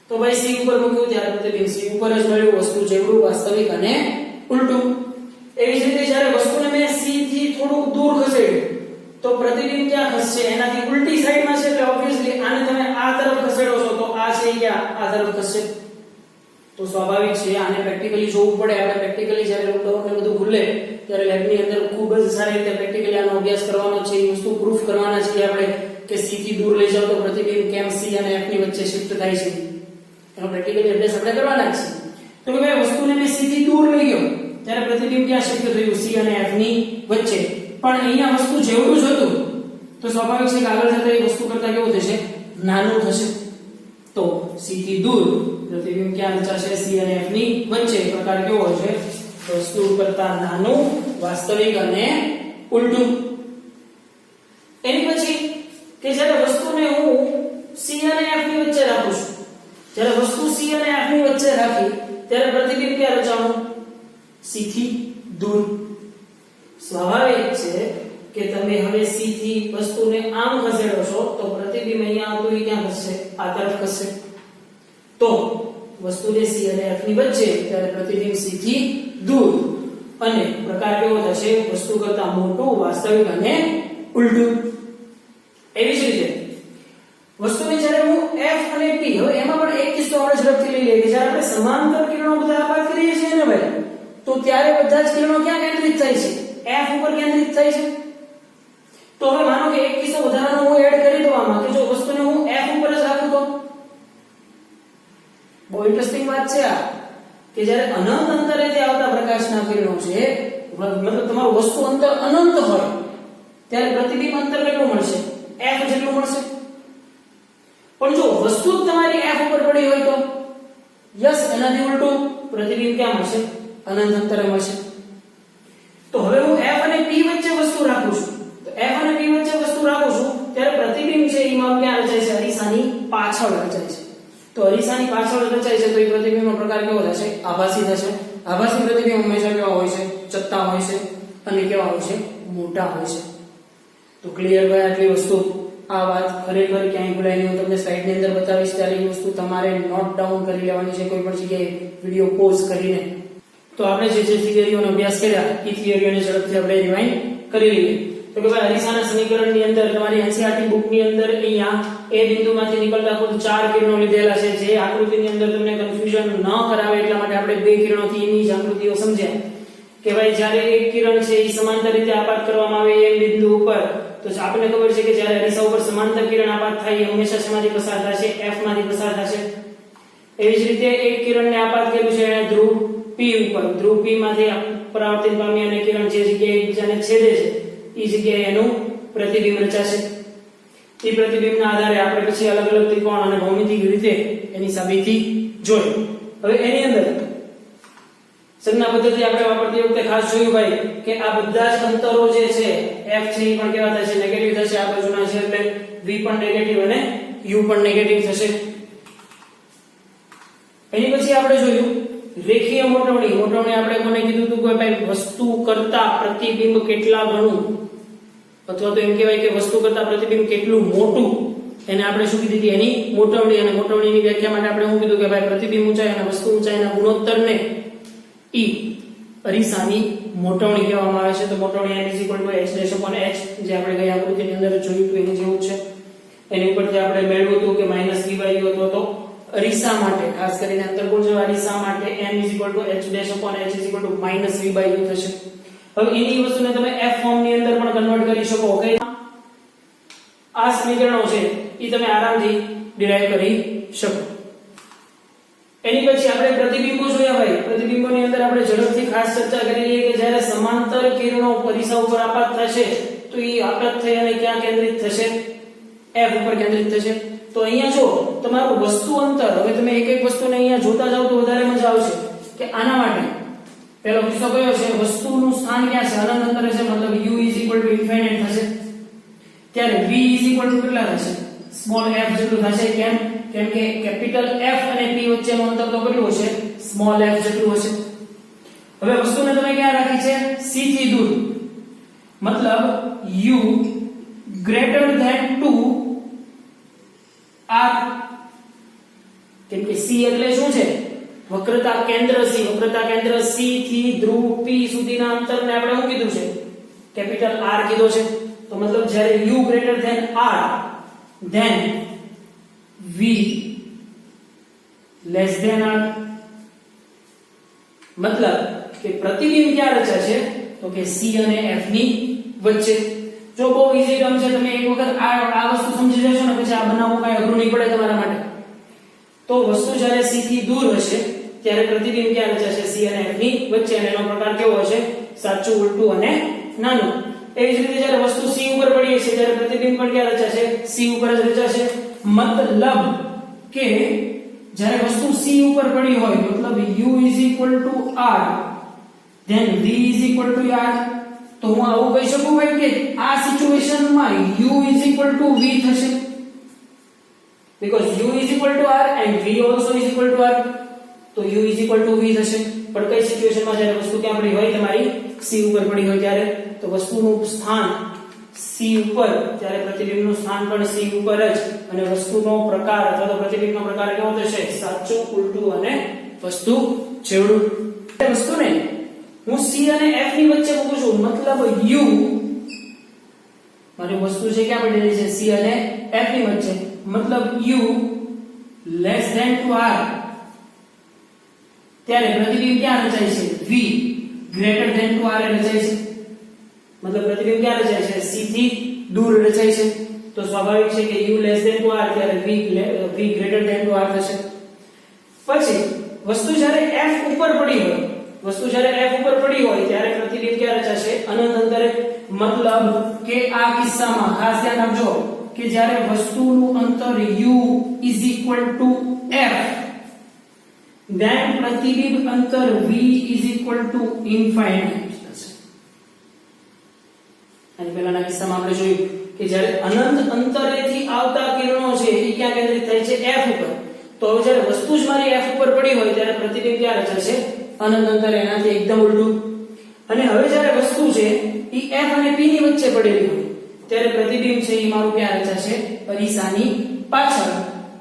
તો ભાઈ સી ઉપર મૂક્યું ત્યારે પ્રતિબિંબ સી ઉપર જ મળ્યું. વસ્તુ જેવડું વાસ્તવિક અને ઉલટું. એવી જ રીતે જ્યારે વસ્તુને મેં સી થી થોડું દૂર ખસેડ્યું તો પ્રતિબિંબ ક્યાં ખસશે? એનાથી ઉલટી સાઈડમાં છે એટલે ઓબ્વિયસલી આને તમે આ તરફ ખસેડો છો તો આ છે ક્યાં? આ તરફ ખસશે. તો સ્વાભાવિક છે આને પ્રેક્ટિકલી જોવું પડે. આપણે પ્રેક્ટિકલી જ્યારે લોકડાઉન ને બધું ખુલે ત્યારે લેબની અંદર ખૂબ જ સારી રીતે પ્રેક્ટિકલી આનો અભ્યાસ કરવાનો છે. એ વસ્તુ પ્રૂફ કરવાના છે આપણે કે સી થી દૂર લઈ જાવ તો પ્રતિબિંબ કેમ સી અને એફ ની વચ્ચે શિફ્ટ થાય છે. એનો પ્રેક્ટિકલી અભ્યાસ આપણે કરવાના છે. તો કે ભાઈ વસ્તુને મેં સી થી દૂર લઈ ગયો ત્યારે પ્રતિબિંબ ક્યાં શિફ્ટ થયું? સી અને એફ ની વચ્ચે. પણ અહીંયા વસ્તુ જેવડું જ હતું તો સ્વાભાવિક છે કે આગળ જતા એ વસ્તુ કરતા કેવું થશે? નાનું થશે. તો સી થી દૂર પ્રતિબિંબ ક્યાં રચાશે? સી અને એફ ની વચ્ચે. પ્રકાર કેવો હશે? વસ્તુ કરતા નાનું, વાસ્તવિક અને ઉલટું. એની પછી કે જ્યારે વસ્તુને હું સી અને એફ ની વચ્ચે રાખું છું, જ્યારે વસ્તુ સી અને એફ ની વચ્ચે રાખી ત્યારે પ્રતિબિંબ ક્યાં રચાણું? સી થી દૂર. સ્વાભાવિક છે કે તમે હવે સી થી વસ્તુને આમ ખસેડો છો તો પ્રતિબિંબ અહીંયા હતું એ ક્યાં ખસશે? આ તરફ ખસશે. તો વસ્તુને સી અને એફ ની વચ્ચે ત્યારે પ્રતિબિંબ સી થી દૂર. અને પ્રકાર કેવો થશે? વસ્તુ કરતા મોટું, વાસ્તવિક અને ઉલટું. એવી જ રીતે વસ્તુને જ્યારે હું એફ અને પી, હવે એમાં પણ એક કિસ્સો આપણે ઝડપથી લઈ લઈએ કે જ્યારે આપણે સમાંતર કિરણો બધા આપાત કરીએ છીએ ને ભાઈ, તો ત્યારે બધા જ કિરણો ક્યાં કેન્દ્રિત થાય છે? એફ ઉપર કેન્દ્રિત થાય છે. તો હવે માનો કે એક કિસ્સો વધારાનો હું એડ કરી દઉં આમાં કે જો વસ્તુને હું એફ ઉપર જ રાખું તો બહુ ઇન્ટરેસ્ટિંગ વાત છે આ કે જ્યારે અનંત અંતરેથી આવતા પ્રકાશના કિરણો છે, મતલબ તમારું વસ્તુ અંતર અનંત હોય ત્યારે પ્રતિબિંબ અંતર કેટલું મળશે? એફ જેટલું મળશે. પણ જો વસ્તુ જ તમારી એફ ઉપર પડી હોય તો યસ, એનાથી ઉલટું પ્રતિબિંબ ક્યાં મળશે? અનંત અંતરે મળશે. તો હવે હું એફ અને પી વચ્ચે વસ્તુ રાખું છું, તો એફ અને પી વચ્ચે વસ્તુ રાખું છું ત્યારે પ્રતિબિંબ છે એ મારું ક્યાં રચાય છે? અરીસાની પાછળ રચાય છે. તો અરીસાની પાછળ રચાય છે તો એ પ્રતિબિંબનો પ્રકાર કેવો થશે? આભાસી થશે. આભાસી પ્રતિબિંબ હંમેશા કેવા હોય છે? ચત્તા હોય છે અને કેવા હોય છે? મોટા હોય છે. તો ક્લિયર ભાઈ આટલી વસ્તુ. આ વાત ખરેખર ક્યાંય ભૂલાય નહીં. હું તમને સ્લાઇડની અંદર બતાવીશ ત્યારે એ વસ્તુ તમારે નોટ ડાઉન કરી લેવાની છે કોઈ પણ જગ્યાએ વિડિયો પોઝ કરીને. તો આપણે જે થિયરીઓનો અભ્યાસ કર્યા એ થિયરીઓને ઝડપથી આપણે રિવાઇન્ડ કરી લઈએ. તો કે ભાઈ અરીસાના સમીકરણની અંદર તમારી એનસીઈઆરટી બુકની અંદર અહીંયા એ બિંદુમાંથી નીકળતા કુલ 4 કિરણો લીધેલા છે. જે આકૃતિની અંદર તમને કન્ફ્યુઝન ન કરાવે એટલા માટે આપણે 2 કિરણોથી એની જ આકૃતિઓ સમજ્યા કે ભાઈ જ્યારે એક કિરણ છે એ સમાંતર રીતે આપાત કરવામાં આવે એ બિંદુ ઉપર, તો આપણને ખબર છે કે જ્યારે અરીસા ઉપર સમાંતર કિરણ આપાત થાય એ હંમેશા શેમાંથી પસાર થશે? એફ માંથી પસાર થશે. એવી જ રીતે એક કિરણને આપાત કર્યું છે એને ધ્રુવ પી ઉપર, ધ્રુવ પી માંથી પરાવર્તિત પામી અને કિરણ જે જગ્યાએ એકબીજાને છેદે છે એ જગ્યાએ એનું પ્રતિબિંબ રચાશે. એ પ્રતિબિંબના આધારે આપણે પછી અલગ અલગ ત્રિકોણ અને ભૌમિતિક રીતે એની સાબિતી જોઈ. હવે એની અંદર સંજ્ઞા પદ્ધતિ આપણે વાપરતી વખતે ખાસ જોયું ભાઈ કે આ બધા જ અંતરો જે છે f છે એ પણ કેવા થશે? નેગેટિવ થશે. આ બાજુના છે એટલે v પણ નેગેટિવ અને u પણ નેગેટિવ થશે. એની પછી આપણે જોયું રેખીય મોટવણી. મોટવણી આપણે કોને કીધું હતું કે ભાઈ વસ્તુ કરતા પ્રતિબિંબ કેટલા ગણું, અથવા તો એમ કહેવાય કે વસ્તુ કરતા પ્રતિબિંબ કેટલું મોટું, એને આપણે શું કીધી હતી? એની મોટવણી. અને મોટવણીની વ્યાખ્યા માટે આપણે શું કીધું કે ભાઈ પ્રતિબિંબ ઊંચાઈ અને વસ્તુ ઊંચાઈના ગુણોત્તરને E અરીસાની મોટવણી કહેવામાં આવે છે. તો મોટવણી n = h' h જે આપણે ગયા આકૃતિની અંદર જોયું હતું એની જેવું છે. એની ઉપરથી આપણે મેળવ્યું હતું કે -v/u હતો. તો અરીસા માટે ખાસ કરીને અંતર્ગોળ જેવા અરીસા માટે n = h' h -v/u થશે. હવે એની વસ્તુને તમે f ફોર્મની અંદર પણ કન્વર્ટ કરી શકો. ઓકે, આ સમીકરણો છે એ તમે આરામથી ડિરાઈવ કરી શકો. એની પછી આપણે પ્રતિબિંબો જોયા ભાઈ. પ્રતિબિંબોની અંદર આપણે ઝડપથી ખાસ ચર્ચા કરી લઈએ કે જ્યારે સમાંતર કિરણો અરીસા ઉપર આપાત થશે તો એ આપાત થઈ અને ક્યાં કેન્દ્રિત થશે? f ઉપર કેન્દ્રિત થશે. તો અહીંયા જો તમારું વસ્તુ અંતર, હવે તમે એક એક વસ્તુને અહીંયા જોતા જાવ તો વધારે મજા આવશે કે આના માટે પહેલો કિસ્સો કયો છે? વસ્તુનું સ્થાન ક્યાં છે? અનંત અંતરે છે, મતલબ u = ઇન્ફાઇનાઇટ થશે. ત્યારે v = કેટલા થશે? સ્મોલ f જેટલું થશે. કેમ કે કેપિટલ F અને P વચ્ચેનું અંતર તો કેટલું હશે? સ્મોલ f જેટલું હશે. હવે વસ્તુને તમે ક્યાં રાખી છે c થી દૂર, મતલબ u ગ્રેટર ધેન 2 r, કેમ કે c એટલે શું છે વક્રતા કેન્દ્ર c, વક્રતા કેન્દ્ર c થી ધ્રુવ p સુધીના અંતરને આપણે શું કીધું છે કેપિટલ R કીધો છે. તો મતલબ જ્યારે u greater than r then v less than r, મતલબ કે પ્રતિબિંબ ક્યાં રચાશે તો કે c અને f ની વચ્ચે. જો બહુ ઈઝી ટર્મ છે, તમે એક વખત આ વસ્તુ સમજી જશો ને પછી આ બનાવવું કઈ અઘરું નહીં પડે તમારા માટે. તો વસ્તુ જ્યારે c થી દૂર હશે ત્યારે પ્રતિબિંબ ક્યાં રચાશે c અને f ની વચ્ચે, અને એનો પ્રકાર કેવો હશે સાચું, ઉલટું અને નાનું. એવી જ રીતે જ્યારે વસ્તુ c ઉપર પડી હશે ત્યારે પ્રતિબિંબ પણ ક્યાં રચાશે c ઉપર જ રચાશે. મતલબ કે જ્યારે વસ્તુ c ઉપર પડી હોય મતલબ u r then v r, તો હું આવું કહી શકું ભાઈ કે આ સિચ્યુએશનમાં u v થશે because u r and v also r, તો u v થશે. પણ કઈ સિચ્યુએશનમાં જ્યારે વસ્તુ ક્યાં પડી હોય તમારી c ઉપર પડી હોય ત્યારે, તો વસ્તુનું સ્થાન c ઉપર, ત્યારે પ્રતિબિંબનું સ્થાન પણ c ઉપર જ, અને વસ્તુનો પ્રકાર અથવા તો પ્રતિબિંબનો પ્રકાર કેવો થશે સાચું, ઉલટું અને વસ્તુ છેવડું. વસ્તુને હું c અને f ની વચ્ચે મૂકું છું, મતલબ u મારી વસ્તુ છે ક્યાં પડેલી છે c અને f ની વચ્ચે, મતલબ u લેસ ધેન 2r, ત્યારે પ્રતિબિંબ ક્યાં રચાય છે v ગ્રેટર ધેન 2r રચાય છે. મતલબ પ્રતિબિંબ ક્યાં રચાય છે c થી દૂર રચાય છે. તો સ્વાભાવિક છે કે u લેસ ધેન 2r ત્યારે v ગ્રેટર ધેન 2r થશે. પછી વસ્તુ જ્યારે f ઉપર પડી હોય, વસ્તુ જ્યારે f ઉપર પડી હોય ત્યારે પ્રતિબિંબ ક્યાં રચાશે અનંત અંતરે. મતલબ કે આ કિસ્સામાં ખાસ ધ્યાન રાખજો કે જ્યારે વસ્તુનું અંતર u f, then પ્રતિબિંબ અંતર v infinite થશે. અને પહેલાના કિસ્સામાં આપણે જોયું કે જ્યારે અનંત અંતરેથી આવતા કિરણો છે એ ક્યાં કેન્દ્રિત થાય છે f ઉપર. તો હવે જ્યારે વસ્તુ જ મારી f ઉપર પડી હોય ત્યારે પ્રતિબિંબ ક્યાં રચાશે અનંત અંતરે, એનાથી એકદમ ઉલટું. અને હવે જ્યારે વસ્તુ છે એ f અને p ની વચ્ચે પડેલી હોય ત્યારે પ્રતિબિંબ છે એ મારું ક્યાં રચાશે અરીસાની પાછળ,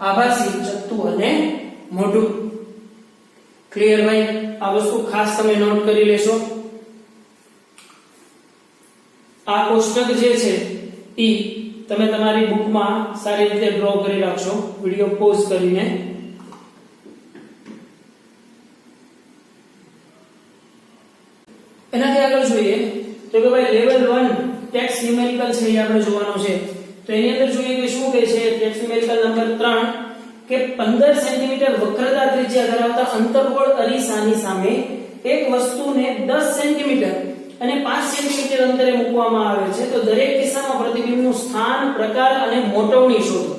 આભાસી, ચત્તું અને મોઢું. ક્લિયર ભાઈ? આ વસ્તુ ખાસ તમે નોટ કરી લેશો. આ કોષ્ટક જે છે ઈ તમે તમારી બુકમાં સારી રીતે ડ્રો કરી રાખશો વિડિયો પોઝ કરીને. એનાથી આગળ જોઈએ તો કે ભાઈ લેવલ 1 ટેક્સ્ટ ન્યુમેરિકલ છે એ આપણે જોવાનો છે. તો એની અંદર જોઈએ કે શું કહે છે ટેક્સ્ટ ન્યુમેરિકલ નંબર 3 કે 15 સેન્ટીમીટર વક્રતા ત્રિજ્યા ધરાવતા અંતર્ગોળ અરીસાની સામે એક વસ્તુને 10 સેન્ટીમીટર અને 5 સેન્ટીમીટર અંતરે મૂકવામાં આવે છે. તો દરેક કિસ્સામાં પ્રતિબિંબનું સ્થાન, પ્રકાર અને મોટવણી શોધો.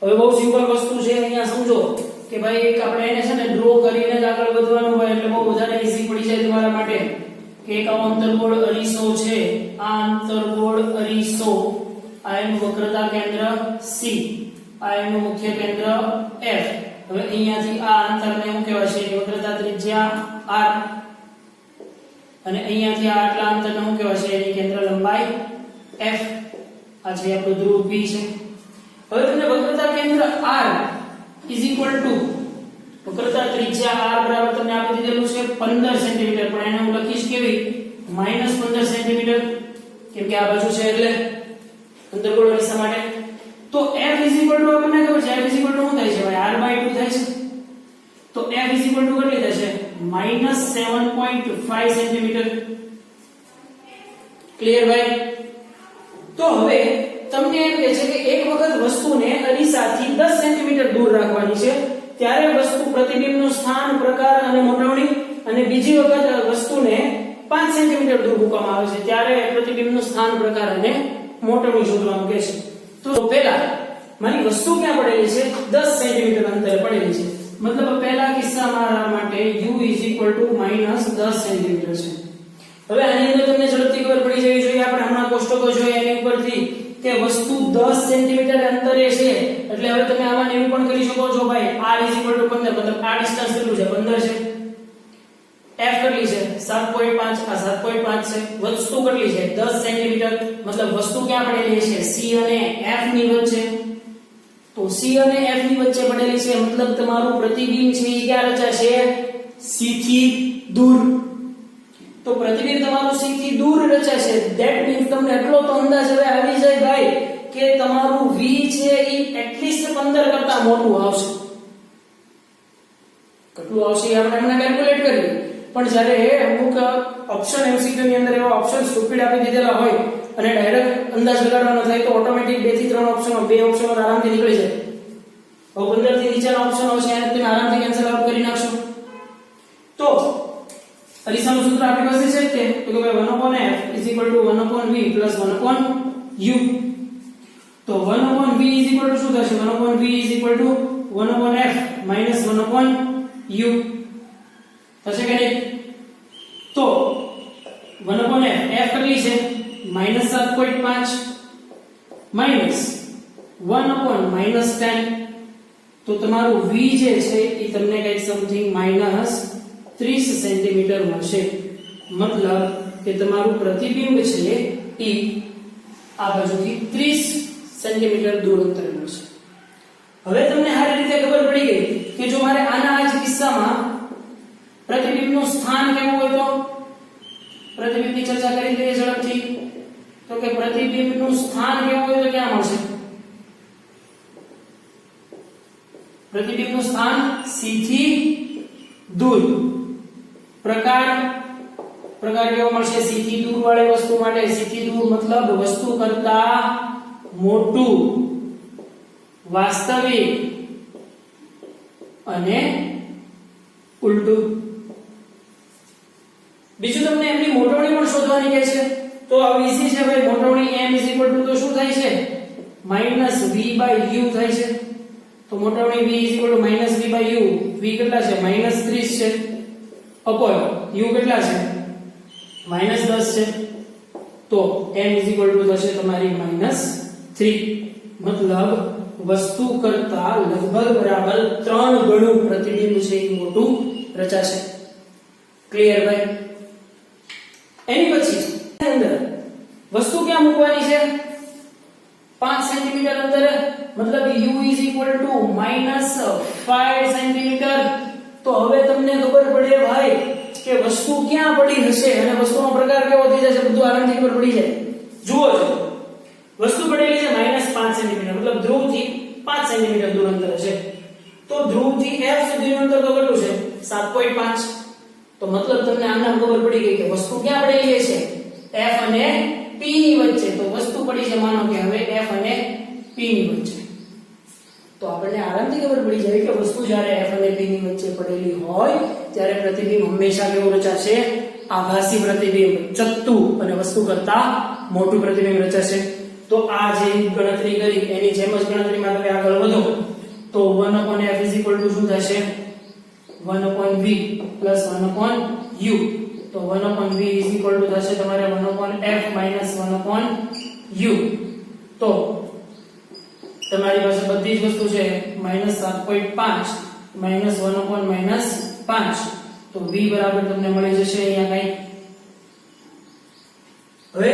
હવે બહુ સિમ્પલ વસ્તુ છે, અહીંયા સમજો કે ભાઈ એક આપણે એને છે ને ડ્રો કરીને જ આગળ વધવાનું હોય એટલે બહુ વધારે ઈઝી પડી જાય તમારા માટે. કે એક અંતર્ગોળ અરીસો છે, આ અંતર્ગોળ અરીસો, આ એનું વક્રતા કેન્દ્ર C, આ એનું મુખ્ય કેન્દ્ર F. હવે અહીંયાથી આ અંતરને શું કહેવાય છે વક્રતા ત્રિજ્યા R, અને અહીંયાથી આ આટલા અંતરને શું કહેવાય છે એની કેન્દ્ર લંબાઈ F. આ છે આપણું ધ્રુવ P છે. હવે તમને વક્રતા કેન્દ્ર R વક્રતા ત્રિજ્યા R બરાબર તમને આપી દીધેલું છે 15 સેન્ટીમીટર, પણ એને હું લખીશ કેવી -15 સેન્ટીમીટર, કેમ કે આ બાજુ છે એટલે અંતર્ગોળ અરીસા માટે. તો F આપણને ખબર છે F શું થાય છે ભાઈ R/2 થાય છે. તો F કેટલી થશે -7.5 સેન્ટીમીટર. ક્લિયર ભાઈ? તો હવે તમને એમ કહે છે કે એક વખત વસ્તુને અરીસાથી 10 સેન્ટીમીટર દૂર રાખવાની છે ત્યારે વસ્તુ પ્રતિબિંબનું સ્થાન, પ્રકાર અને મોટવણી, અને બીજી વખત વસ્તુને 5 સેન્ટીમીટર દૂર મૂકવામાં આવે છે ત્યારે પ્રતિબિંબનું સ્થાન, પ્રકાર અને મોટવણી શોધવાનું કહે છે. તો પહેલા મારી વસ્તુ ક્યાં પડેલી છે 10 સેન્ટીમીટર અંતરે પડેલી છે, મતલબ પહેલા કિસ્સામાં માટે u -10 સેન્ટીમીટર છે. હવે આની અંદર તમને ઝડપથી ખબર પડી જવી જોઈએ, આપણે હમણાં કોષ્ટકો જોયા એની ઉપરથી કે વસ્તુ 10 સેન્ટીમીટર અંતરે છે એટલે હવે તમે આમાં નિરૂપણ કરી શકો છો ભાઈ r 15, મતલબ આ ડિસ્ટન્સ કેટલું છે 15 છે. f કેટલી છે 7.5 આ 7.5 છે વસ્તુ કેટલી છે 10 સેન્ટીમીટર મતલબ વસ્તુ ક્યાં પડેલી છે c અને f ની વચ્ચે તો c અને f ની વચ્ચે પડેલી છે મતલબ તમારું પ્રતિબિંબ છે એ ક્યાં રચાશે c થી દૂર તો પ્રતિબિંબ તમારું c થી દૂર રચાશે ધેટ મીન્સ તમને એટલો તો અંદાજ હવે આવી જાય ભાઈ કે તમારું v છે એ એટલીસ્ટ 15 કરતા મોટું આવશે કેટલું આવશે એ આપણે હમણાં કેલ્ક્યુલેટ કરીએ પણ જ્યારે અમુક ઓપ્શન MCQ ની અંદર એવા ઓપ્શન સ્ટુપિડ આપી દીધેલા હોય અને ડાયરેક્ટ અંદાજ લગાડવાનો થાય તો ઓટોમેટિક 2 થી 3 ઓપ્શનો 2 ઓપ્શનો આરામથી નીકળી જાય હવે 15 થી નીચેના ઓપ્શન હશે એને તમે આરામથી કેન્સલ આઉટ કરી નાખશો તો અરીસાનું સૂત્ર આપણી પાસે છે કે ભાઈ 1/f = 1/v + 1/u તો 1/v શું થશે 1/v = 1/f - 1/u થશે કે નહીં તો 1/f f કેટલી છે -7.5 -1/-10 તો તમારું v જે છે એ તમને કંઈક સમથિંગ -30 સેન્ટીમીટર મળશે મતલબ કે તમારું પ્રતિબિંબ છે એ આ બાજુથી 30 સેન્ટીમીટર દૂર અંતરે મળશે હવે તમને સારી રીતે ખબર પડી ગઈ કે જો મારે આના આ જ કિસ્સામાં પ્રતિબિંબનું સ્થાન કેવું હોય તો પ્રતિબિંબની ચર્ચા કરી લઈએ ઝડપથી તો કે પ્રતિબિંબનું સ્થાન કેવું હોય તો ક્યાં મળશે પ્રતિબિંબનું સ્થાન c થી દૂર પ્રકાર કેવો મળશે c થી દૂર વાળી વસ્તુ માટે c થી દૂર મતલબ વસ્તુ કરતા મોટું વાસ્તવિક અને ઉલટું બીજું તમને એમની મોટવણી પણ શોધવાની કહે છે તો આ ઈઝી છે ભાઈ મોટવણી m = તો શું થાય છે -v/u થાય છે તો મોટવણી v = -v/u v કેટલા છે -30 છે અપોન u કેટલા છે -10 છે તો m = થશે તમારી -3 મતલબ વસ્તુ કરતા લગભગ બરાબર 3 ગણું પ્રતિબિંબ છે એ મોટું રચાશે ક્લિયર ભાઈ એની પછી અંદર વસ્તુ ક્યાં મૂકવાની છે 5 સેન્ટીમીટર અંદર મતલબ u = -5 સેન્ટીમીટર તો હવે તમને ખબર પડે ભાઈ કે વસ્તુ ક્યાં પડી હશે અને વસ્તુનો પ્રકાર કેવો થઈ જશે બધું આરામથી ખબર પડી જાય જુઓ વસ્તુ પડેલી છે -5 સેન્ટીમીટર મતલબ ધ્રુવથી 5 સેન્ટીમીટર દૂર અંતર છે તો ધ્રુવથી f સુધીનું અંતર તો કેટલું છે 7.5 તો મતલબ તમને આના ખબર પડી ગઈ કે વસ્તુ ક્યાં પડેલી છે f અને p ની વચ્ચે તો વસ્તુ પડી છે માનો કે હવે f અને p ની વચ્ચે તો આપણને આરામથી ખબર પડી જાય કે વસ્તુ જ્યારે f અને p ની વચ્ચે પડેલી હોય ત્યારે પ્રતિબિંબ હંમેશા કેવું રચાશે આભાસી પ્રતિબિંબ ચત્તુ અને વસ્તુ કરતા મોટું પ્રતિબિંબ રચાશે તો આ જે ગણતરી કરી એની જેમ જ ગણતરીમાં તમે આગળ વધો તો 1/f = શું થશે 1/v + 1/u તો 1/v = થશે તમારે 1/f - 1/u તો તમારી પાસે બધી જ વસ્તુ છે -7.5 -1/-5 તો v બરાબર તમને મળી જશે અહીંયા કઈ હવે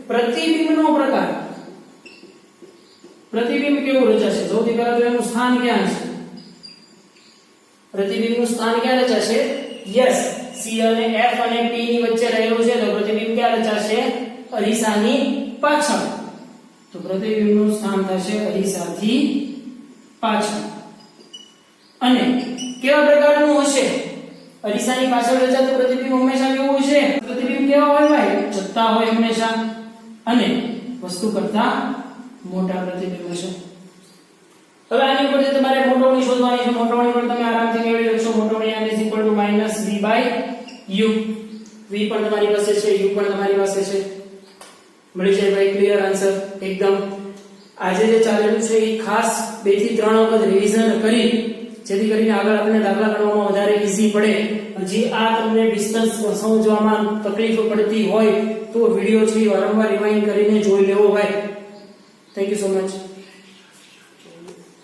પ્રતિબિંબનો પ્રકાર પ્રતિબિંબ કેવું રચાશે સૌથી પહેલા તો એનું સ્થાન ક્યાં છે પ્રતિબિંબનું સ્થાન ક્યાં રચાશે યસ c અને f અને p ની વચ્ચે રહેલું છે તો પ્રતિબિંબ ક્યાં રચાશે અરીસાની પાછળ તો પ્રતિબિંબનું સ્થાન થશે અરીસાથી પાછળ અને કેવા પ્રકારનું હશે અરીસાની પાછળ રચાતું પ્રતિબિંબ હંમેશા કેવું હશે પ્રતિબિંબ કેવા હોય ભાઈ ચત્તા હોય હંમેશા અને વસ્તુ કરતા મોટા પ્રતિબિંબ હશે હવે આની ઉપરથી તમારે મોટવણી શોધવાની છે મોટવણી પણ તમે આરામથી મેળવી શકશો મોટવણી m = -v/u v પણ તમારી પાસે છે u પણ તમારી પાસે છે મળી જાય ભાઈ ક્લિયર આન્સર એકદમ આજે જે ચાલેલું છે એ ખાસ 2 થી 3 વખત રિવિઝન કરી જેથી કરીને આગળ આપણને દાખલા ગણવામાં વધારે ઈઝી પડે હજી આ તમને ડિસ્ટન્સ સમજવામાં તકલીફ પડતી હોય તો વિડિયો છે વારંવાર રિવાઇન્ડ કરીને જોઈ લેવો ભાઈ થેન્ક યુ સો મચ